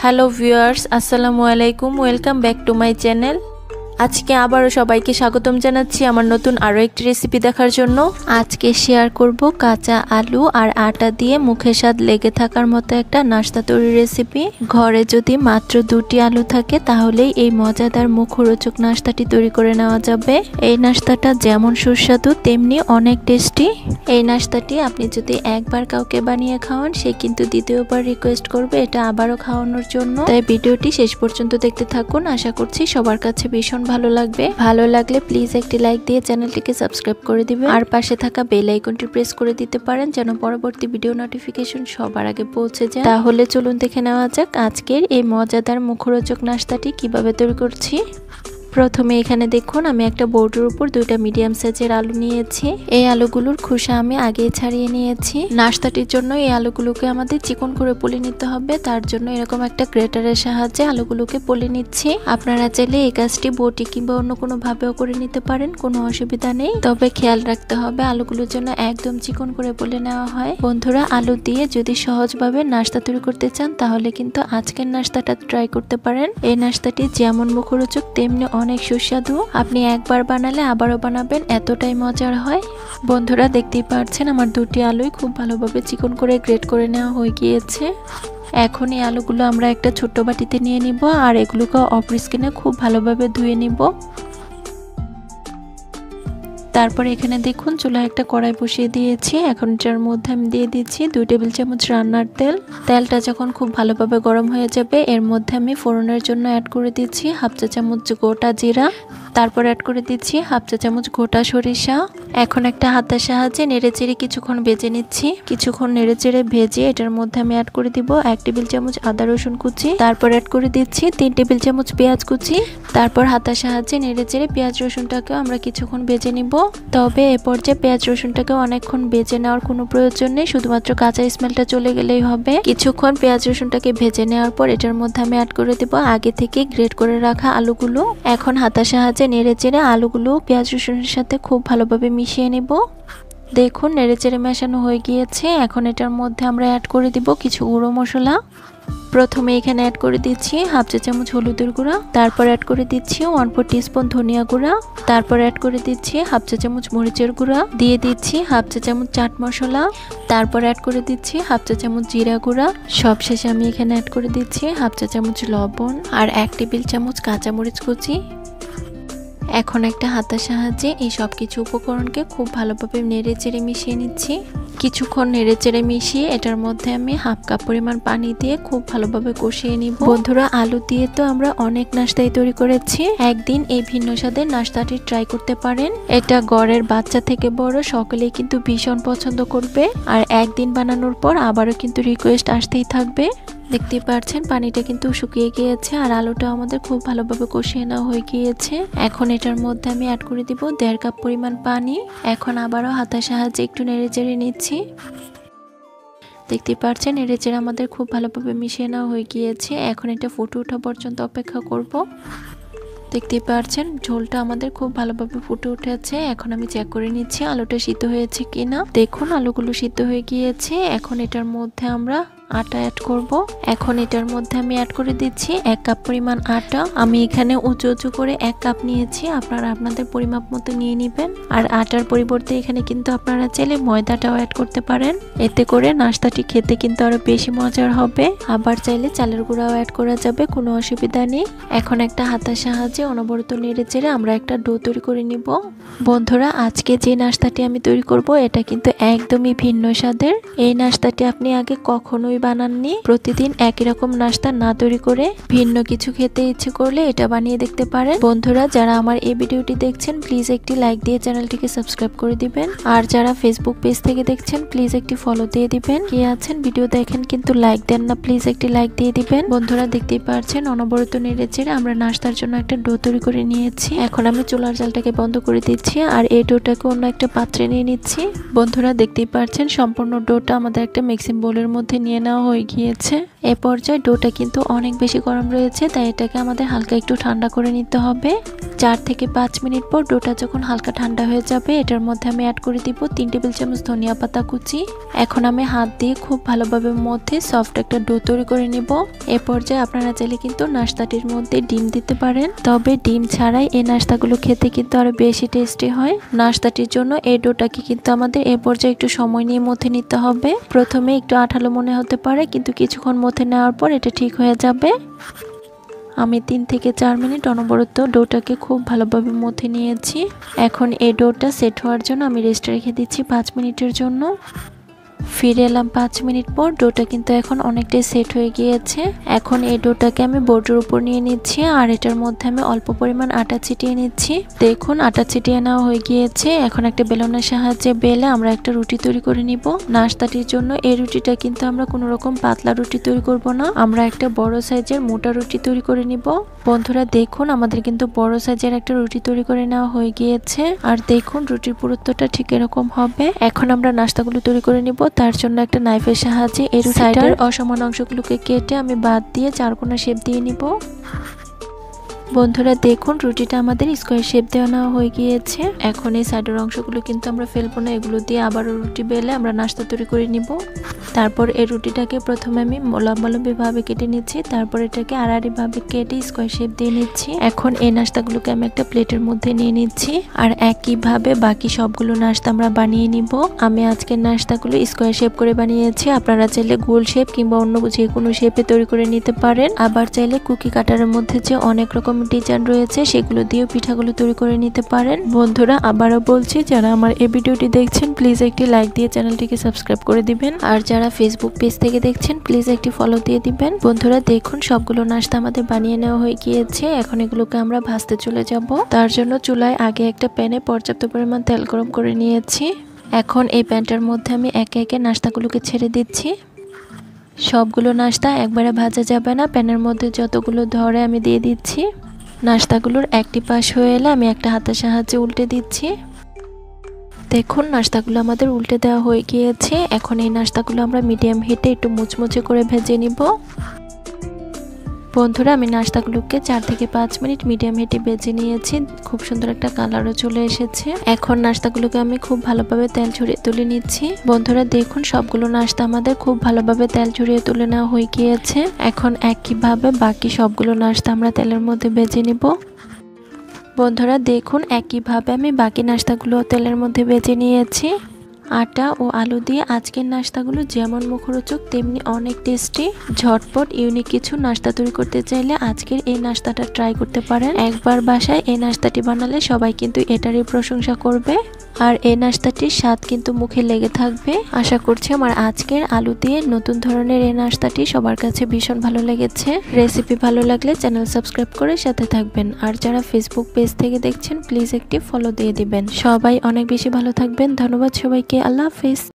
Hello viewers, আসসালামু আলাইকুম। Welcome back to my channel. আজকে আবারও সবাইকে স্বাগতম জানাচ্ছি আমার নতুন আরও একটি রেসিপি দেখার জন্য। আজকে শেয়ার করব কাঁচা আলু আর আটা দিয়ে মুখে স্বাদ লেগে থাকার মতো একটা নাস্তা তৈরির রেসিপি। ঘরে যদি মাত্র 2টি আলু থাকে তাহলেই এই মজাদার মুখরোচক নাস্তাটি তৈরি করে নেওয়া যাবে। এই নাস্তাটা যেমন সুস্বাদু তেমনি অনেক টেস্টি। এই নাস্তাটি আপনি যদি একবার কাউকে বানিয়ে খাওয়ান, সে কিন্তু দ্বিতীয়বার রিকোয়েস্ট করবে এটা আবারও খাওয়ানোর জন্য। তাই ভিডিওটি শেষ পর্যন্ত দেখতে থাকুন। আশা করছি সবার কাছে ভীষণ ভালো লাগবে। ভালো লাগলে প্লিজ একটি লাইক দিয়ে চ্যানেলটিকে সাবস্ক্রাইব করে দিবেন আর পাশে থাকা বেল আইকনটি প্রেস করে দিতে পারেন যেন পরবর্তী ভিডিও নোটিফিকেশন সবার আগে পৌঁছে যায়। তাহলে চলুন দেখে নেওয়া যাক আজকের এই মজাদার মুখরোচক নাস্তাটি কিভাবে তৈরি করছি। প্রথমে এখানে দেখুন আমি একটা বোর্ডের উপর 2টা মিডিয়াম সাইজের আলু নিয়েছি। এই আলুগুলোর খোসা আমি আগেই ছাড়িয়ে নিয়েছি। নাস্তাটির জন্য এই আলুগুলোকে আমাদের চিকন করে পলি নিতে হবে। তার জন্য এরকম একটা গ্রেটারের সাহায্যে আলুগুলোকে পলি নিচ্ছি। আপনারা চাইলে এই কাজটি বটি কিংবা অন্য কোনো ভাবেও করে নিতে পারেন, কোনো অসুবিধা নেই। তবে খেয়াল রাখতে হবে আলুগুলোর জন্য একদম চিকন করে পলি নেওয়া হয়। বন্ধুরা, আলু দিয়ে যদি সহজভাবে নাস্তা তৈরি করতে চান তাহলে কিন্তু আজকের নাস্তাটা ট্রাই করতে পারেন। এই নাস্তাটি যেমন মুখরোচক তেমনি অনেক সুস্বাদু। আপনি একবার বানালে আবারও বানাবেন, এতটাই মজার হয়। বন্ধুরা, দেখতেই পাচ্ছেন আমার 2টি আলুই খুব ভালোভাবে চিকন করে গ্রেট করে নেওয়া হয়ে গিয়েছে। এখন এই আলুগুলো আমরা একটা ছোট্ট বাটিতে নিয়ে নিব আর এগুলোকে অফ স্কিনে খুব ভালোভাবে ধুয়ে নিব। তারপর এখানে দেখুন চুলায় একটা কড়াই বসিয়ে দিয়েছি। এখন এটার মধ্যে আমি দিয়ে দিচ্ছি 2 টেবিল চামচ রান্নার তেল। তেলটা যখন খুব ভালোভাবে গরম হয়ে যাবে এর মধ্যে আমি ফোড়নের জন্য অ্যাড করে দিচ্ছি 1/2 চা চামচ গোটা জিরা। তারপর অ্যাড করে দিচ্ছি 1/2 চা চামচ গোটা সরিষা। এখন একটা হাতের সাহায্যে নেড়েচেড়ে কিছুক্ষণ ভেজে নিচ্ছি। কিছুক্ষণ নেড়েচেড়ে ভেজে এটার মধ্যে আমি অ্যাড করে দিব 1 টেবিল চামচ আদা রসুন কুচি। তারপর অ্যাড করে দিচ্ছি 3 টেবিল চামচ পেঁয়াজ কুচি। তারপর হাতের সাহায্যে নেড়েচেড়ে পেঁয়াজ রসুনটাকেও আমরা কিছুক্ষণ ভেজে নিব। তবে এ পর্যায়ে পেঁয়াজ রসুনটাকে অনেকক্ষণ ভেজে নেওয়ার কোনো প্রয়োজন নেই, শুধুমাত্র কাঁচা স্মেলটা চলে গেলেই হবে। কিছুক্ষণ পেঁয়াজ রসুনটাকে ভেজে নেওয়ার পর এটার মধ্যে আমি অ্যাড করে দেব আগে থেকে গ্রেট করে রাখা আলুগুলো। এখন হাতের সাহায্যে নেড়েচেড়ে আলুগুলো পেঁয়াজ রসুনের সাথে খুব ভালোভাবে মিশিয়ে নেব। দেখুন নেড়েচেড়ে মেশানো হয়ে গিয়েছে। এখন এটার মধ্যে আমরা অ্যাড করে দিব কিছু গুঁড়ো মশলা। প্রথমে এখানে অ্যাড করে দিচ্ছি 1/2 চা চামচ হলুদের গুঁড়া। তারপর অ্যাড করে দিচ্ছি 1/4 টিস্পুন ধনিয়া গুঁড়া। তারপর অ্যাড করে দিচ্ছি 1/2 চা চামচ মরিচের গুঁড়া। দিয়ে দিচ্ছি 1/2 চা চামচ চাট মশলা। তারপর অ্যাড করে দিচ্ছি 1/2 চা চামচ জিরা গুঁড়া। সবশেষে আমি এখানে অ্যাড করে দিচ্ছি 1/2 চা চামচ লবণ আর 1 টেবিল চামচ কাঁচামরিচ কুচি। এখন একটা হাতের সাহায্যে এই সব কিছু উপকরণকে খুব ভালোভাবে নেড়েচেড়ে মিশিয়ে নিচ্ছি। কিছুক্ষণ নেড়েচেড়ে মিশিয়ে এটার মধ্যে আমি 1/2 কাপ পরিমাণ পানি দিয়ে খুব ভালোভাবে কষিয়ে নিব। বন্ধুরা, আলু দিয়ে তো আমরা অনেক নাস্তাই তৈরি করেছি। একদিন এই ভিন্ন স্বাদের নাস্তাটি ট্রাই করতে পারেন। এটা ঘরের বাচ্চা থেকে বড় সকলেই কিন্তু ভীষণ পছন্দ করবে। আর একদিন বানানোর পর আবারও কিন্তু রিকোয়েস্ট আসতেই থাকবে। দেখতেই পাচ্ছেন পানিটা কিন্তু শুকিয়ে গিয়েছে আর আলুটা আমাদের খুব ভালোভাবে কষিয়ে নেওয়া হয়ে গিয়েছে। এখন এটার মধ্যে আমি অ্যাড করে দিব 1.5 কাপ পরিমাণ পানি। এখন আবারও হাতের সাহায্যে একটু নেড়েচেড়ে নিচ্ছি। দেখতেই পাচ্ছেন নেড়েচেড়ে আমাদের খুব ভালোভাবে মিশিয়ে নেওয়া হয়ে গিয়েছে। এখন এটা ফুটে ওঠা পর্যন্ত অপেক্ষা করব। দেখতেই পাচ্ছেন ঝোলটা আমাদের খুব ভালোভাবে ফুটে উঠেছে। এখন আমি চেক করে নিচ্ছি আলুটা সিদ্ধ হয়েছে কিনা। দেখুন আলুগুলো সিদ্ধ হয়ে গিয়েছে। এখন এটার মধ্যে আমরা আটা অ্যাড করব। এখন এটার মধ্যে আমি অ্যাড করে দিচ্ছি 1 কাপ পরিমাণ আটা। আমি এখানে উঁচু উঁচু করে 1 কাপ নিয়েছি, আপনারা আপনাদের পরিমাপ মতো নিয়ে নেবেন। আর আটার পরিবর্তে এখানে কিন্তু আপনারা চাইলে ময়দাটাও অ্যাড করতে পারেন। এতে করে নাস্তাটি খেতে কিন্তু আরো বেশি মজার হবে। আবার চাইলে চালের গুঁড়াও অ্যাড করা যাবে, কোনো অসুবিধা নেই। এখন একটা হাতের সাহায্যে অনবরত নেড়েচেড়ে আমরা একটা ডো তৈরি করে নিব। বন্ধুরা, আজকে যে নাস্তাটি আমি তৈরি করব এটা কিন্তু একদমই ভিন্ন স্বাদের। এই নাস্তাটি আপনি আগে কখনোই বানাননি। প্রতিদিন একই রকম নাস্তা না তৈরি করে ভিন্ন কিছু খেতে ইচ্ছে করলে এটা বানিয়ে দেখতে পারেন। বন্ধুরা, যারা আমার এই ভিডিওটি দেখছেন প্লিজ একটি লাইক দিয়ে চ্যানেলটিকে সাবস্ক্রাইব করে দিবেন। আর যারা ফেসবুক পেজ থেকে দেখছেন প্লিজ একটি ফলো দিয়ে দিবেন। কে আছেন ভিডিও দেখেন কিন্তু লাইক দেন না, প্লিজ একটি লাইক দিয়ে দিবেন। বন্ধুরা, দেখতেই পাচ্ছেন অনবরত নেড়েচেড়ে আমরা নাস্তার জন্য একটা ডো তৈরি করে নিয়েছি। এখন আমি চুলার জালটাকে বন্ধ করে দিচ্ছি আর এই ডোটাকে অন্য একটা পাত্রে নিয়ে নিচ্ছি। বন্ধুরা, দেখতেই পাচ্ছেন সম্পূর্ণ ডোটা আমাদের একটা মিক্সিং বোলের মধ্যে নিয়ে নেওয়া হয়ে গিয়েছে। এই পর্যায়ে ডোটা কিন্তু অনেক বেশি গরম রয়েছে, তাই এটাকে আমাদের হালকা একটু ঠান্ডা করে নিতে হবে। 4 থেকে 5 মিনিট পর ডোটা যখন হালকা ঠান্ডা হয়ে যাবে এটার মধ্যে আমি অ্যাড করে দিব 3 টেবিল চামচ ধনিয়া পাতা কুচি। এখন আমি হাত দিয়ে খুব ভালোভাবে মধ্যে সফট একটা ডো তৈরি করে নিব। এ পর্যায়ে আপনারা চাইলে কিন্তু নাস্তাটির মধ্যে ডিম দিতে পারেন, তবে ডিম ছাড়াই এই নাস্তাগুলো খেতে কিন্তু আরো বেশি টেস্টি হয়। নাস্তাটির জন্য এই ডোটাকে কিন্তু আমাদের এ পর্যায়ে একটু সময় নিয়ে মথে নিতে হবে। প্রথমে একটু আঠালো মনে হতে পারে, কিন্তু কিছুক্ষণ মথে নেওয়ার পর এটা ঠিক হয়ে যাবে। আমি 3 থেকে 4 মিনিট অনবরত ডোটাকে খুব ভালোভাবে মথে নিয়েছি। এখন এই ডোটা সেট হওয়ার জন্য আমি রেস্টে রেখে দিচ্ছি 5 মিনিটের জন্য। ফিরে এলাম 5 মিনিট পর। ডোটা কিন্তু এখন অনেকটাই সেট হয়ে গিয়েছে। এখন এই ডোটাকে আমি বোর্ডের উপর নিয়ে নিচ্ছি আর এটার মধ্যে আমি অল্প পরিমাণ আটা ছিটিয়ে নিচ্ছি। দেখুন আটা ছিটিয়ে নেওয়া হয়ে গিয়েছে। এখন একটা বেলনের সাহায্যে বেলে আমরা একটা রুটি তৈরি করে নিব। নাস্তাটির জন্য এই রুটিটা কিন্তু আমরা কোনো রকম পাতলা রুটি তৈরি করব না, আমরা একটা বড় সাইজের মোটা রুটি তৈরি করে নিব। বন্ধুরা দেখুন আমাদের কিন্তু বড় সাইজের একটা রুটি তৈরি করে নেওয়া হয়ে গিয়েছে। আর দেখুন রুটির পুরুত্বটা ঠিক এরকম হবে। এখন আমরা নাস্তাগুলো তৈরি করে নিব। তার জন্য একটা নাইফের সাহায্যে এই রুটিটার অসমান অংশগুলোকে কেটে আমি বাদ দিয়ে চারকোনা শেপ দিয়ে নিব। বন্ধুরা দেখুন রুটিটা আমাদের স্কোয়ার শেপ দেওয়া হয়ে গিয়েছে। এখন এই সাইডের অংশগুলো কিন্তু আমরা ফেলবো না, এগুলো দিয়ে আবার রুটি বেলে আমরা নাস্তা তৈরি করে নিব। তারপর এই রুটিটাকে প্রথমে আমি লম্বালম্বি ভাবে কেটে নিচ্ছি, তারপর এটাকে আড়াআড়ি ভাবে কেটে স্কোয়ার শেপ দিয়ে নিচ্ছি। এখন এই নাস্তাগুলোকে আমি একটা প্লেটের মধ্যে নিয়ে নিচ্ছি আর একইভাবে বাকি সবগুলো নাস্তা আমরা বানিয়ে নিব। আমি আজকের নাস্তাগুলো স্কোয়ার শেপ করে বানিয়েছি, আপনারা চাইলে গোল শেপ কিংবা অন্য যে কোনো শেপে তৈরি করে নিতে পারেন। আবার চাইলে কুকি কাটারের মধ্যে যে অনেক রকম ডিজাইন রয়েছে সেগুলো দিয়েও পিঠাগুলো তৈরি করে নিতে পারেন। বন্ধুরা আবারও বলছি, যারা আমার এই ভিডিওটি দেখছেন প্লিজ একটি লাইক দিয়ে চ্যানেলটিকে সাবস্ক্রাইব করে দিবেন, আর যারা ফেসবুক পেজ থেকে দেখছেন প্লিজ একটি ফলো দিয়ে দিবেন। বন্ধুরা দেখুন সবগুলো নাস্তা আমাদের বানিয়ে নেওয়া হয়ে গিয়েছে। এখন এগুলোকে আমরা ভাজতে চলে যাব। তার জন্য চুলায় আগে একটা প্যানে পর্যাপ্ত পরিমাণ তেল গরম করে নিয়েছি। এখন এই প্যানটার মধ্যে আমি একে একে নাস্তাগুলোকে ছেড়ে দিচ্ছি। সবগুলো নাস্তা একবারে ভাজা যাবে না, প্যানের মধ্যে যতগুলো ধরে আমি দিয়ে দিচ্ছি। নাস্তাগুলোর একটি পাশ হয়ে এলে আমি একটা হাতের সাহায্যে উল্টে দিচ্ছি। দেখুন নাস্তাগুলো আমাদের উল্টে দেওয়া হয়ে গিয়েছে। এখন এই নাস্তাগুলো আমরা মিডিয়াম হিটে একটু মুচমুচে করে ভেজে নিব। বন্ধুরা আমি নাস্তাগুলোকে 4 থেকে 5 মিনিট মিডিয়াম হিটে ভেজে নিয়েছি। খুব সুন্দর একটা কালারও চলে এসেছে। এখন নাস্তাগুলোকে আমি খুব ভালোভাবে তেল ঝরিয়ে তুলে নিচ্ছি। বন্ধুরা দেখুন সবগুলো নাস্তা আমাদের খুব ভালোভাবে তেল ঝরিয়ে তুলে নেওয়া হয়ে গিয়েছে। এখন একইভাবে বাকি সবগুলো নাস্তা আমরা তেলের মধ্যে ভেজে নিব। বন্ধুরা দেখুন একইভাবে আমি বাকি নাস্তাগুলো তেলের মধ্যে ভেজে নিয়েছি। আটা ও আলু দিয়ে আজকের নাস্তাগুলো যেমন মুখরোচক তেমনি অনেক টেস্টি। ঝটপট ইউনিক কিছু নাস্তা তৈরি করতে চাইলে আজকের এই নাস্তাটা ট্রাই করতে পারেন। একবার বাসায় এই নাস্তাটি বানালে সবাই কিন্তু এটারই প্রশংসা করবে, আর এই নাস্তাটির স্বাদ কিন্তু মুখে লেগে থাকবে। আশা করছি আমার আজকের আলু দিয়ে নতুন ধরনের এই নাস্তাটি সবার কাছে ভীষণ ভালো লেগেছে। রেসিপি ভালো লাগলে চ্যানেল সাবস্ক্রাইব করে সাথে থাকবেন, আর যারা ফেসবুক পেজ থেকে দেখছেন প্লিজ একটি ফলো দিয়ে দিবেন। সবাই অনেক বেশি ভালো থাকবেন। ধন্যবাদ সবাইকে। আল্লাহ হাফেজ।